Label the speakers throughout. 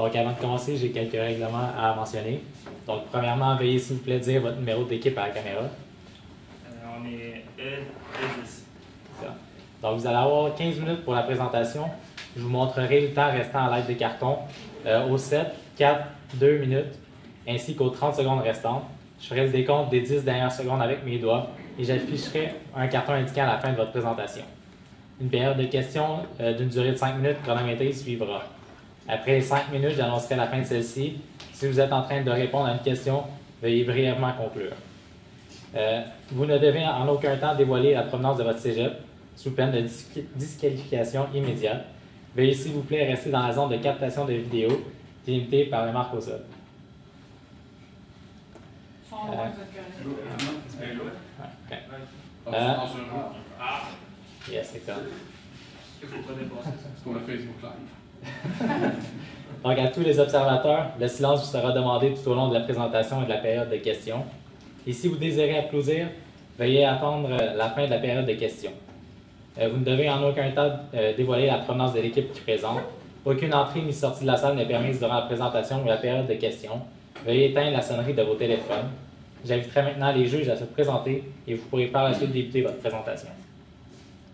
Speaker 1: Donc, avant de commencer, j'ai quelques règlements à mentionner. Donc, premièrement, veuillez s'il vous plaît dire votre numéro d'équipe à la caméra.
Speaker 2: On est E10.
Speaker 1: Donc, vous allez avoir 15 minutes pour la présentation. Je vous montrerai le temps restant à l'aide des cartons aux 7, 4, 2 minutes, ainsi qu'aux 30 secondes restantes. Je ferai le décompte des 10 dernières secondes avec mes doigts et j'afficherai un carton indiquant la fin de votre présentation. Une période de questions d'une durée de 5 minutes chronométrée suivra. Après les 5 minutes, j'annoncerai la fin de celle-ci. Si vous êtes en train de répondre à une question, veuillez brièvement conclure. Vous ne devez en aucun temps dévoiler la provenance de votre cégep, sous peine de disqualification immédiate. Veuillez s'il vous plaît rester dans la zone de captation de vidéo délimitée par les marques au sol. Yes, excellent.
Speaker 2: Il ne faut pas dépasser ça.
Speaker 3: C'est pour le Facebook Live.
Speaker 1: Donc, à tous les observateurs, le silence vous sera demandé tout au long de la présentation et de la période de questions. Et si vous désirez applaudir, veuillez attendre la fin de la période de questions. Vous ne devez en aucun temps dévoiler la provenance de l'équipe qui présente. Aucune entrée ni sortie de la salle n'est permise durant la présentation ou la période de questions. Veuillez éteindre la sonnerie de vos téléphones. J'inviterai maintenant les juges à se présenter et vous pourrez par la suite débuter votre présentation.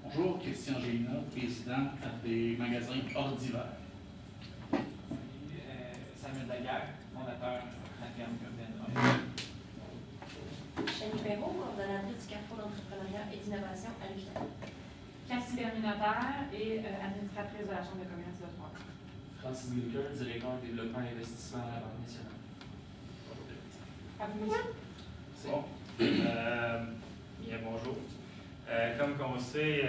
Speaker 3: Bonjour, Christian Gélinas, président des magasins Ordivaire.
Speaker 4: Samuel Daguerre, fondateur de la ferme urbaine.
Speaker 5: Chanie Perrault, coordonnatrice du Carrefour d'entrepreneuriat et d'innovation à l'UQTR.
Speaker 6: Cassie Berminateur et administratrice de la Chambre de commerce de Trois.
Speaker 4: Francis Wilker, directeur du développement et investissement à la Banque nationale.
Speaker 6: À vous, monsieur.
Speaker 2: Bon. Bien, bonjour. Comme on sait,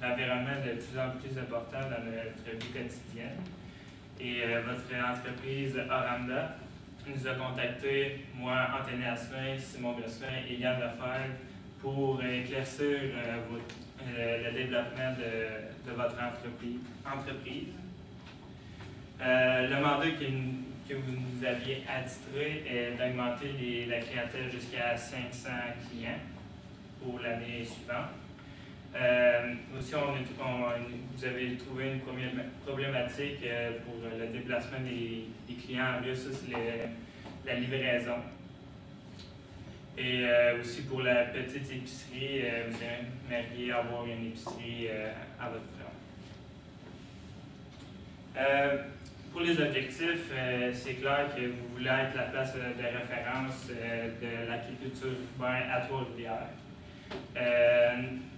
Speaker 2: l'environnement est de plus en plus important dans notre vie quotidienne. Et votre entreprise Oramda nous a contacté, moi, Anthony Asselin, Simon Gosselin et Yann Lefebvre, pour éclaircir le développement de votre entreprise. Le mandat que vous nous aviez attitré est d'augmenter la clientèle jusqu'à 500 clients pour l'année suivante. Aussi, vous avez trouvé une problématique pour le déplacement des clients en bus, ça c'est la livraison. Et aussi pour la petite épicerie, vous aimeriez avoir une épicerie à votre nom. Pour les objectifs, c'est clair que vous voulez être la place de référence de l'agriculture urbaine à Trois-Rivières.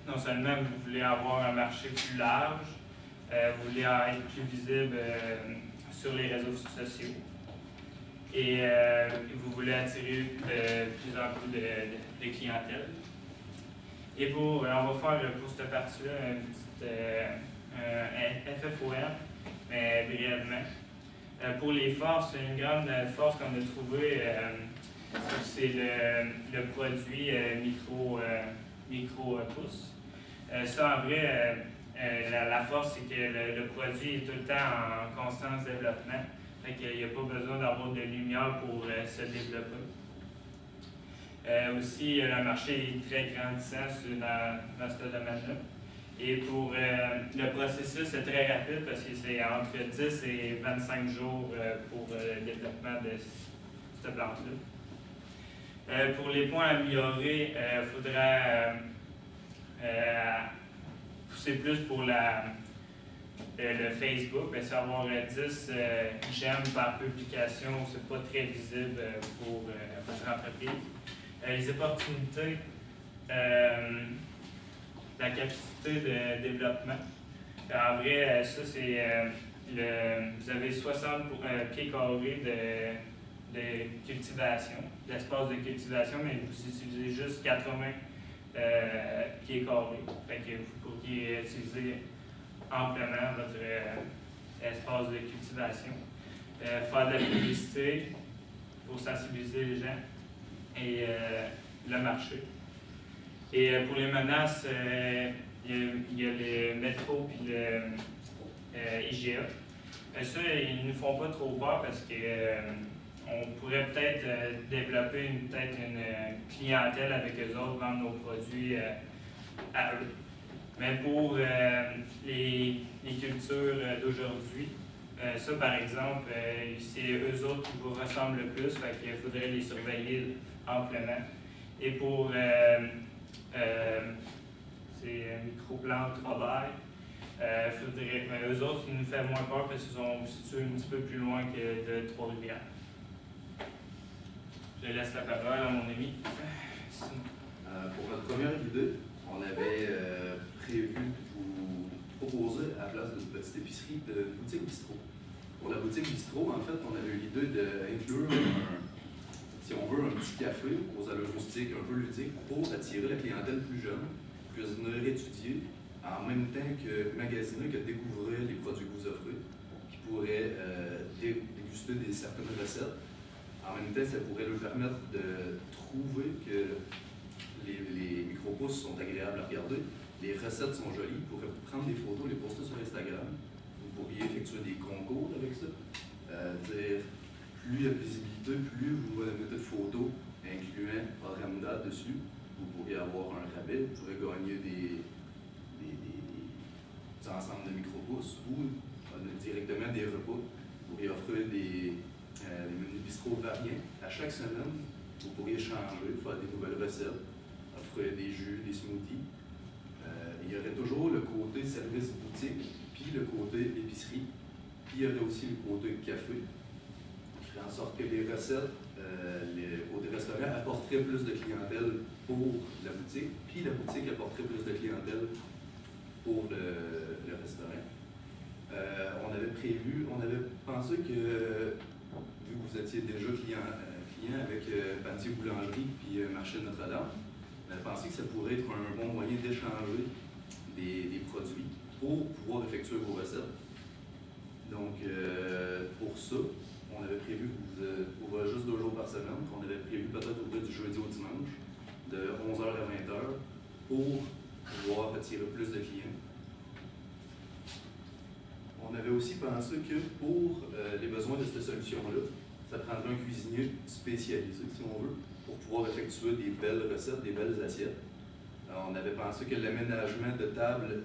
Speaker 2: Non seulement vous voulez avoir un marché plus large, vous voulez être plus visible sur les réseaux sociaux et vous voulez attirer de plus en plus de clientèle. Et on va faire pour cette partie-là un FFOM, mais brièvement. Pour les forces, une grande force qu'on a trouvée, c'est le produit micro-pouce. Ça, en vrai, la force, c'est que le produit est tout le temps en constant développement. Fait qu'il n'y a pas besoin d'avoir de lumière pour se développer. Aussi, le marché est très grandissant dans ce domaine-là. Et pour le processus, c'est très rapide parce que c'est entre 10 et 25 jours pour le développement de cette plante-là. Pour les points améliorés, il faudra pousser plus pour le Facebook, c'est avoir 10 j'aime par publication, c'est pas très visible pour votre entreprise. Les opportunités, la capacité de développement. En vrai, ça c'est vous avez 60 pieds carrés de cultivation, d'espace de cultivation, mais vous utilisez juste 80 pieds carrés. Fait que vous pourriez utiliser amplement votre espace de cultivation. Faire de la publicité pour sensibiliser les gens et le marché. Et pour les menaces, il y a le métro et le IGA. Ça, ils ne nous font pas trop peur parce que on pourrait peut-être développer une clientèle avec eux autres, vendre nos produits à eux. Mais pour les cultures d'aujourd'hui, Ça, par exemple, c'est eux autres qui vous ressemblent le plus, fait qu'il faudrait les surveiller amplement. Et pour ces microplantes Robert, mais eux autres, ils nous font moins peur parce qu'ils sont situés un petit peu plus loin que de Trois-Rivières. Je laisse la parole à mon ami.
Speaker 7: Pour notre première idée, on avait prévu de vous proposer, à la place d'une petite épicerie, de boutique bistrot. Pour la boutique bistrot, en fait, on avait eu l'idée d'inclure si on veut, un petit café aux allures rustiques, un peu ludiques, pour attirer la clientèle plus jeune, qui puisse venir étudier, en même temps que magasiner, que découvrir les produits que vous offrez, qui pourraient déguster certaines recettes. En même temps, ça pourrait leur permettre de trouver que les micro-pousses sont agréables à regarder, les recettes sont jolies, vous pourrez prendre des photos, les poster sur Instagram, vous pourriez effectuer des concours avec ça, dire plus il y a de visibilité, plus vous mettez de photos incluant Orenda dessus, vous pourriez avoir un rabais, vous pourrez gagner des ensembles de micro-pousses ou directement des repas. Vous pourriez offrir des menus bistrot variants. À chaque semaine, vous pourriez changer, faire des nouvelles recettes, offrir des jus, des smoothies. Il y aurait toujours le côté service boutique, puis le côté épicerie, puis il y aurait aussi le côté café, qui ferait en sorte que les recettes, les côtés restaurants apporteraient plus de clientèle pour la boutique, puis la boutique apporterait plus de clientèle pour le restaurant. On avait pensé que, vu que vous étiez déjà client avec Pantier Boulangerie puis Marché Notre-Dame, on avait pensé que ça pourrait être un bon moyen d'échanger des produits pour pouvoir effectuer vos recettes. Donc, pour ça, on avait prévu que vous ouvrez juste 2 jours par semaine, qu'on avait prévu peut-être ouvrir du jeudi au dimanche, de 11h à 20h, pour pouvoir attirer plus de clients. On avait aussi pensé que pour les besoins de cette solution-là, ça prendrait un cuisinier spécialisé, si on veut, pour pouvoir effectuer des belles recettes, des belles assiettes. On avait pensé que l'aménagement de table,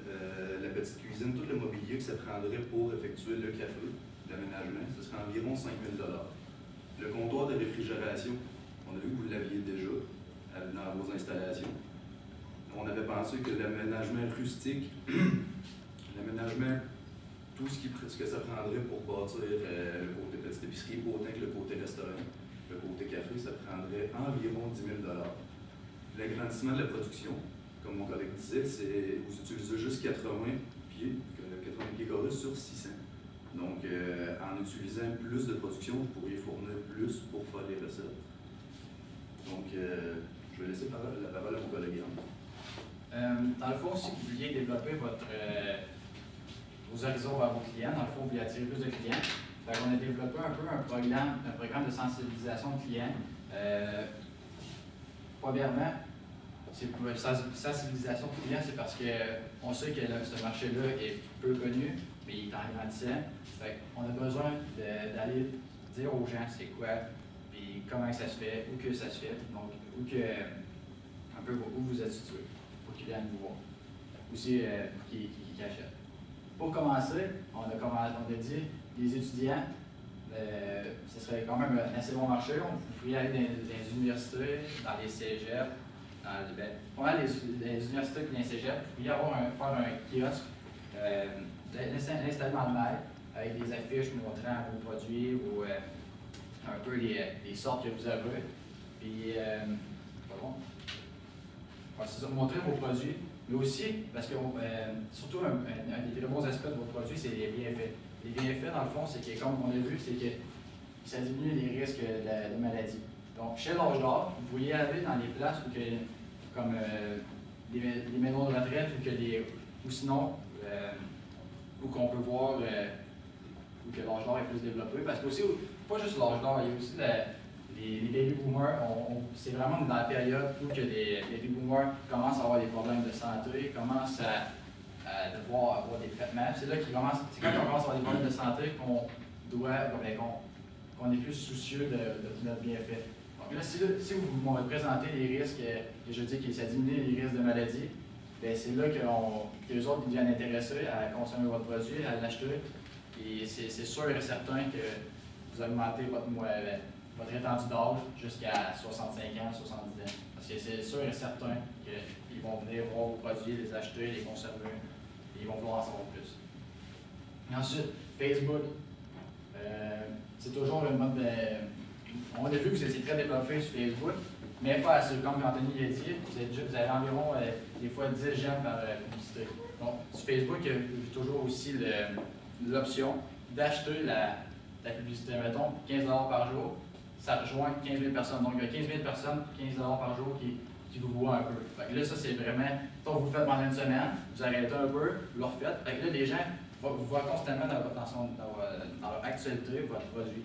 Speaker 7: la petite cuisine, tout le mobilier que ça prendrait pour effectuer le café, l'aménagement, ce serait environ 5 000 $. Le comptoir de réfrigération, on a vu que vous l'aviez déjà dans vos installations. On avait pensé que l'aménagement rustique, l'aménagement, tout ce que ça prendrait pour bâtir le côté petite épicerie, autant que le côté restaurant, le côté café, ça prendrait environ 10 000 $. L'agrandissement de la production, comme mon collègue disait, c'est vous utilisez juste 80 pieds carrés sur 600. Donc, en utilisant plus de production, vous pourriez fournir plus pour faire les recettes. Donc, je vais laisser la parole à mon collègue.
Speaker 8: Dans le fond, si vous vouliez développer vos horizons vers vos clients, dans le fond, vous voulez attirer plus de clients, on a développé un peu un programme de sensibilisation de clients. Premièrement, c'est pour la sensibilisation de clients, c'est parce qu'on sait que ce marché-là est peu connu, mais il est en grandissant. On a besoin d'aller dire aux gens c'est quoi, puis comment ça se fait, où que ça se fait, donc où vous êtes situé, pour qu'ils viennent nous voir. Aussi, qui achètent. Pour commencer, on a dit les étudiants, ce serait quand même un assez bon marché. Vous pourriez aller dans les universités, dans les cégeps, dans les universités et les cégeps, vous pourriez faire un kiosque, l'installer dans le mail, avec des affiches montrant vos produits ou un peu les sortes que vous avez. Puis, c'est ça, montrer vos produits, mais aussi, parce que surtout un des très bons aspects de vos produits, c'est les bienfaits. Les bienfaits, dans le fond, c'est que, comme on a vu, c'est que ça diminue les risques de maladie. Donc, chez l'âge d'or, vous pourriez aller dans les places où comme les maisons de retraite ou sinon, où qu'on peut voir où que l'âge d'or est plus développé. Parce que aussi, pas juste l'âge d'or, il y a aussi les baby boomers. C'est vraiment dans la période où que les baby boomers commencent à avoir des problèmes de santé, commencent à devoir avoir des traitements. C'est là c'est quand on commence à avoir des problèmes de santé qu'on est plus soucieux de notre bienfait. Donc là, si vous m'avez présenté les risques, que je dis que ça diminue les risques de maladie, c'est là que les autres deviennent intéressés à consommer votre produit, à l'acheter. Et c'est sûr et certain que vous augmentez votre étendue d'âge jusqu'à 65 ans, 70 ans. Parce que c'est sûr et certain qu'ils vont venir voir vos produits, les acheter, les consommer, et ils vont vouloir en savoir plus. Et ensuite, Facebook. C'est toujours une mode de... On a vu que vous étiez très développé sur Facebook, mais pas assez. Comme Anthony l'a dit, vous avez environ des fois 10 j'aime par publicité. Donc, sur Facebook, il y a toujours aussi l'option d'acheter la publicité. Mettons, 15 $ par jour, ça rejoint 15 000 personnes. Donc, il y a 15 000 personnes, 15 $ par jour qui vous voient un peu. Fait que là, ça, c'est vraiment... Donc, vous le faites pendant une semaine, vous arrêtez un peu, vous le refaites. Fait que là, les gens vous voient constamment dans leur actualité, votre produit.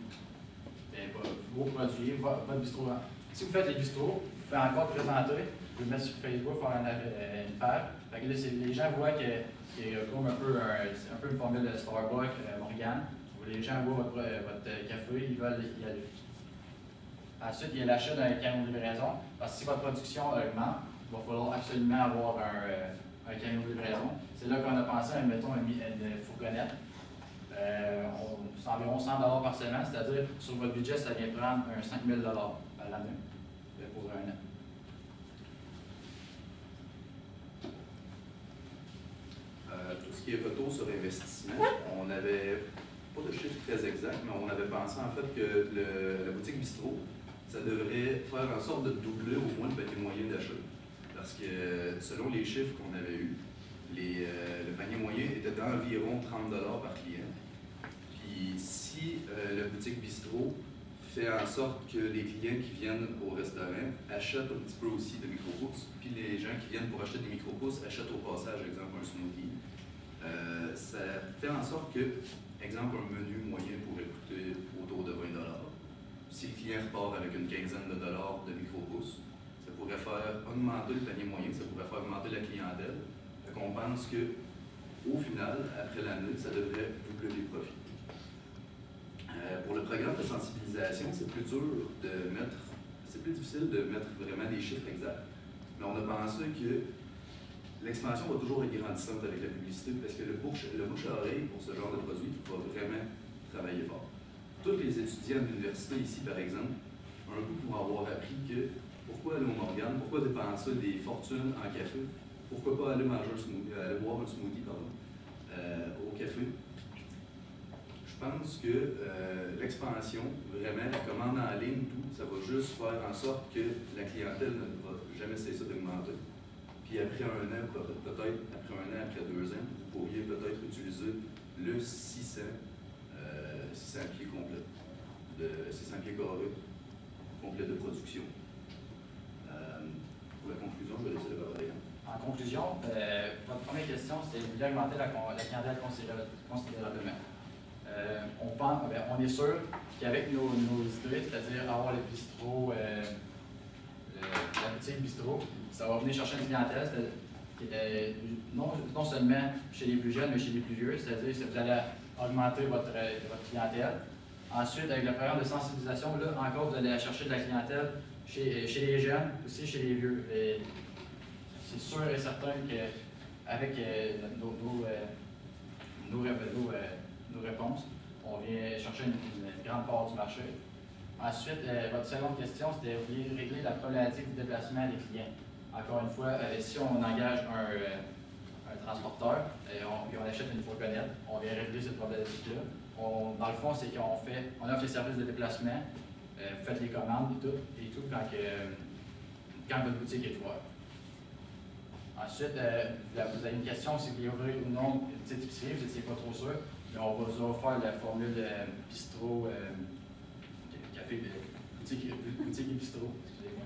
Speaker 8: Vos produits, votre bistrot. Si vous faites les bistrots, vous pouvez encore présenter, vous le mettre sur Facebook, faire une page. Fait que là, les gens voient qu'il y a comme un peu une formule de Starbucks, Morgane. Les gens voient votre café, ils veulent y aller. Ensuite, il y a l'achat d'un camion de livraison. Parce que si votre production augmente, il va falloir absolument avoir un camion de livraison. C'est là qu'on a pensé à, mettons, une fourgonnette. C'est environ 100 $ par semaine, c'est-à-dire sur votre budget, ça vient prendre un 5 000 $ à l'année pour un an.
Speaker 7: Tout ce qui est retour sur investissement, on n'avait pas de chiffre très exact, mais on avait pensé en fait que la boutique bistrot, ça devrait faire en sorte de doubler au moins le panier moyen d'achat. Parce que selon les chiffres qu'on avait eus, le panier moyen était d'environ 30 $ par client. Puis si la boutique bistrot fait en sorte que les clients qui viennent au restaurant achètent un petit peu aussi de micro-pousses, puis les gens qui viennent pour acheter des micro-pousses achètent au passage, exemple, un smoothie, ça fait en sorte que, exemple, un menu moyen pourrait coûter autour de 20 $. Si le client repart avec une quinzaine de dollars de micro-pousses, ça pourrait faire augmenter le panier moyen, ça pourrait faire augmenter la clientèle. Donc on pense que, au final, après l'année, ça devrait doubler les profits. Pour le programme de sensibilisation, c'est plus difficile de mettre vraiment des chiffres exacts. Mais on a pensé que l'expansion va toujours être grandissante avec la publicité parce que le bouche à oreille pour ce genre de produit va vraiment travailler fort. Tous les étudiants de l'université ici, par exemple, un coup pour avoir appris que pourquoi aller au Morgane, pourquoi dépenser des fortunes en café, pourquoi pas aller manger un smoothie, aller boire un smoothie au café. Je pense que l'expansion, vraiment, la commande en ligne, tout, ça va juste faire en sorte que la clientèle ne va jamais cesser d'augmenter. Puis après un an, peut-être après 2 ans, vous pourriez peut-être utiliser le 600 pieds complet, 600 pieds carrés complet de production. Pour la conclusion, je vais laisser le parler.
Speaker 8: En conclusion, votre première question, c'est de augmenter la clientèle considérablement. On est sûr qu'avec nos idées, c'est-à-dire avoir le bistrot, la boutique bistrot, ça va venir chercher une clientèle, non seulement chez les plus jeunes, mais chez les plus vieux, c'est-à-dire que vous allez augmenter votre clientèle. Ensuite, avec le programme de sensibilisation, là encore, vous allez aller chercher de la clientèle chez les jeunes, aussi chez les vieux. C'est sûr et certain qu'avec nos réponses, on vient chercher une grande part du marché. Ensuite, votre seconde question, c'était de régler la problématique du déplacement des clients. Encore une fois, si on engage un transporteur et on achète une fourgonnette, on vient régler cette problématique-là. Dans le fond, c'est qu'on offre les services de déplacement, vous faites les commandes et tout quand votre boutique est ouverte. Ensuite, vous avez une question, c'est qu'il y ouvrir ou non une petite épicerie, vous n'étiez pas trop sûr. Mais on va vous faire la formule bistrot, café, boutique et bistrot, excusez-moi.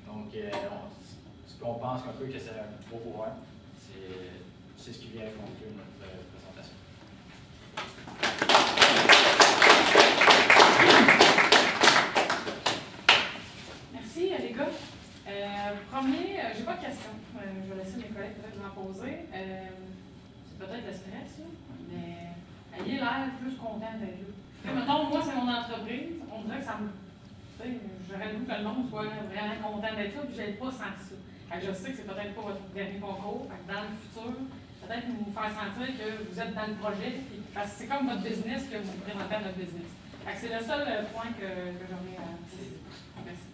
Speaker 8: Donc, ce qu'on pense un peu que c'est un gros pouvoir, c'est ce qui vient conclure notre présentation.
Speaker 6: Merci, les gars. Premier, j'ai pas de questions. Je vais laisser mes collègues peut-être vous en poser. C'est peut-être le stress, là, mais ayez l'air plus content d'être là. Mettons, moi, c'est mon entreprise. On dirait que ça me. J'aurais le goût que le monde soit vraiment content d'être là, puis je n'ai pas senti ça. Fait que je sais que c'est peut-être pas votre dernier concours. Fait que dans le futur, peut-être nous faire sentir que vous êtes dans le projet, parce que c'est comme votre business que vous présentez à notre business. C'est le seul point que j'aurais à préciser. Merci.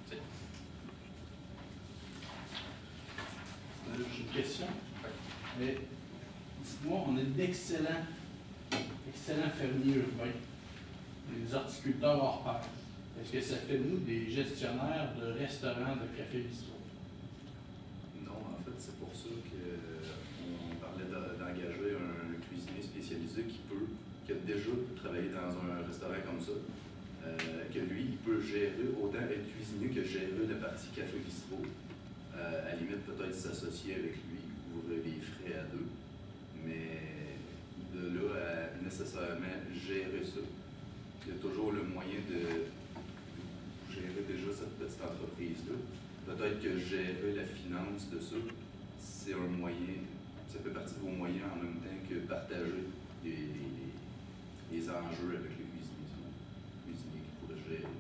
Speaker 3: J'ai une question. Dites-moi, on est d'excellents fermiers urbains, des horticulteurs hors pair. Est-ce que ça fait de nous des gestionnaires de restaurants, de cafés, bistrot?
Speaker 7: Non, en fait, c'est pour ça qu'on parlait d'engager un cuisinier spécialisé qui a déjà travaillé dans un restaurant comme ça, que lui, il peut gérer, autant être cuisinier que gérer la partie café bistrot. À la limite, peut-être s'associer avec lui, couvrir les frais à deux, mais de là à nécessairement gérer ça, il y a toujours le moyen de gérer déjà cette petite entreprise-là. Peut-être que gérer la finance de ça, c'est un moyen, ça fait partie de vos moyens en même temps que partager les enjeux avec les cuisiniers qui pourraient gérer.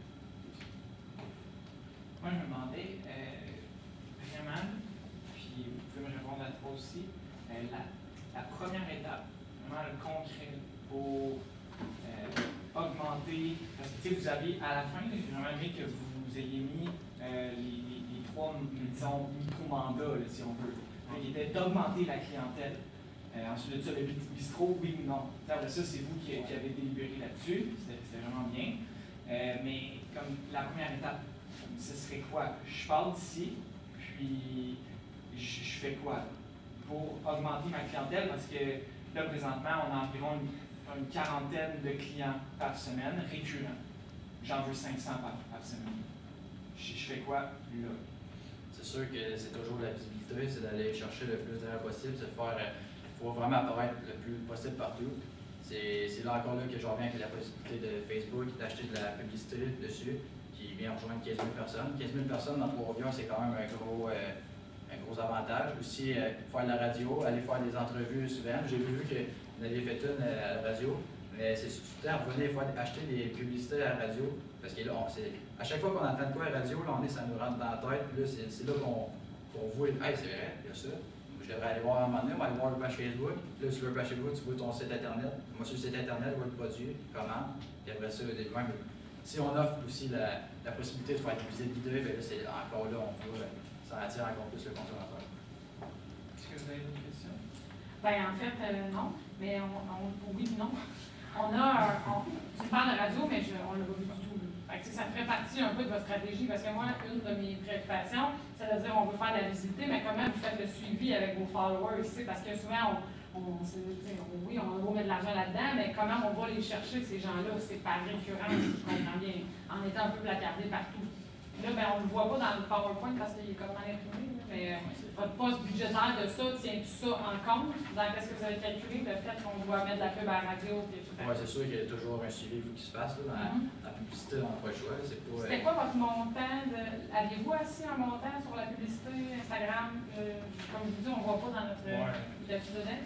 Speaker 4: Moi, je me demandais vraiment, puis vous pouvez me répondre à toi aussi, la première étape, vraiment le concret pour augmenter, parce que vous aviez à la fin, j'ai vraiment aimé que vous ayez mis les trois, disons, micro-mandats, si on veut. Qui était d'augmenter la clientèle. Ensuite de ça, le bistrot, oui ou non. Après ça, c'est vous qui avez délibéré là-dessus. C'était vraiment bien. Mais comme la première étape, ce serait quoi? Je pars d'ici, puis je fais quoi pour augmenter ma clientèle? Parce que là, présentement, on a environ une quarantaine de clients par semaine récurrents. J'en veux 500 par semaine. Je fais quoi là?
Speaker 8: C'est sûr que c'est toujours la visibilité, c'est d'aller chercher le plus d'erreurs possible, c'est de faire, il faut vraiment apparaître le plus possible partout. C'est là encore là que je reviens avec la possibilité de Facebook, d'acheter de la publicité dessus, qui vient rejoindre 15 000 personnes. 15 000 personnes dans Trois-Rivières, c'est quand même un gros avantage. Aussi, faire de la radio, aller faire des entrevues souvent. J'ai vu que vous en aviez fait une à la radio, mais c'est surtout revenir acheter des publicités à la radio, parce que là, à chaque fois qu'on entend de quoi à la radio, là, ça nous rentre dans la tête, puis là, c'est là qu'on voit, hey, c'est vrai, il y a ça. Je devrais aller voir à un moment donné, on va aller voir le page Facebook. Là, sur le page Facebook, tu vois ton site Internet. Moi, sur le site Internet, je vois le produit, comment. Puis après ça, même, si on offre aussi la possibilité de faire des visites guidées, bien là, c'est encore là, on voit, ça attire encore plus le consommateur.
Speaker 4: Est-ce que vous avez une question?
Speaker 6: Bien, en fait, non. Mais oui, non. On a tu parles de radio, mais on l'a pas vu du tout. Ça fait partie un peu de votre stratégie, parce que moi, une de mes préoccupations, c'est de dire on veut faire de la visibilité, mais comment vous faites le suivi avec vos followers, parce que souvent, oui, on va mettre de l'argent là-dedans, mais comment on va les chercher, ces gens-là, c'est par récurrence, je comprends bien, en étant un peu placardé partout. Là, ben, on ne le voit pas dans le PowerPoint parce qu'il est comme mal imprimé, mais votre poste budgétaire de ça, tient-tu ça en compte dans ce que vous avez calculé, le fait qu'on doit mettre de la pub à la radio et tout ça?
Speaker 8: Oui, c'est sûr qu'il y a toujours un suivi qui se passe là, dans la publicité, on n'a pas le choix.
Speaker 6: C'était quoi votre montant? Aviez-vous assis un montant sur la publicité Instagram? Comme je vous dis, on ne voit pas dans notre là-dessus dedans?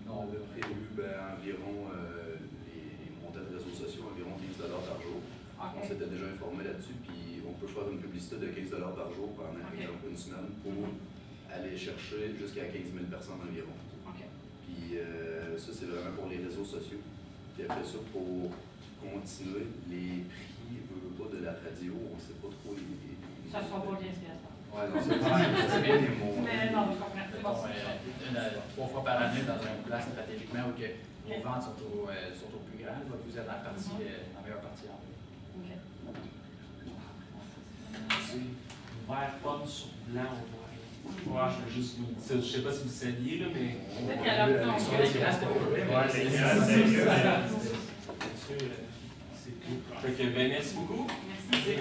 Speaker 7: On a prévu environ les montants de réseaux sociaux, environ 15 $ par jour. Okay. On s'était déjà informé là-dessus, puis on peut faire une publicité de 15 $ par jour pendant exemple, une semaine pour aller chercher jusqu'à 15 000 personnes environ.
Speaker 6: Okay.
Speaker 7: Puis ça, c'est vraiment pour les réseaux sociaux. Puis après ça, pour continuer, les prix pas de la radio, on ne sait pas trop les
Speaker 6: ça ne sera pas 15 $.
Speaker 7: Oui, non, c'est bien les mots.
Speaker 6: Mais non, je comprends.
Speaker 8: 3 fois par année dans un place stratégiquement où que les ventes sont au plus grandes, vous êtes dans la partie, en meilleure partie en plus.
Speaker 4: Vert pomme sur blanc au noir. Je ne sais pas si vous saviez, là, mais.
Speaker 6: Peut-être qu'à l'heure
Speaker 4: c'est tout. Fait que, merci beaucoup.
Speaker 6: Merci.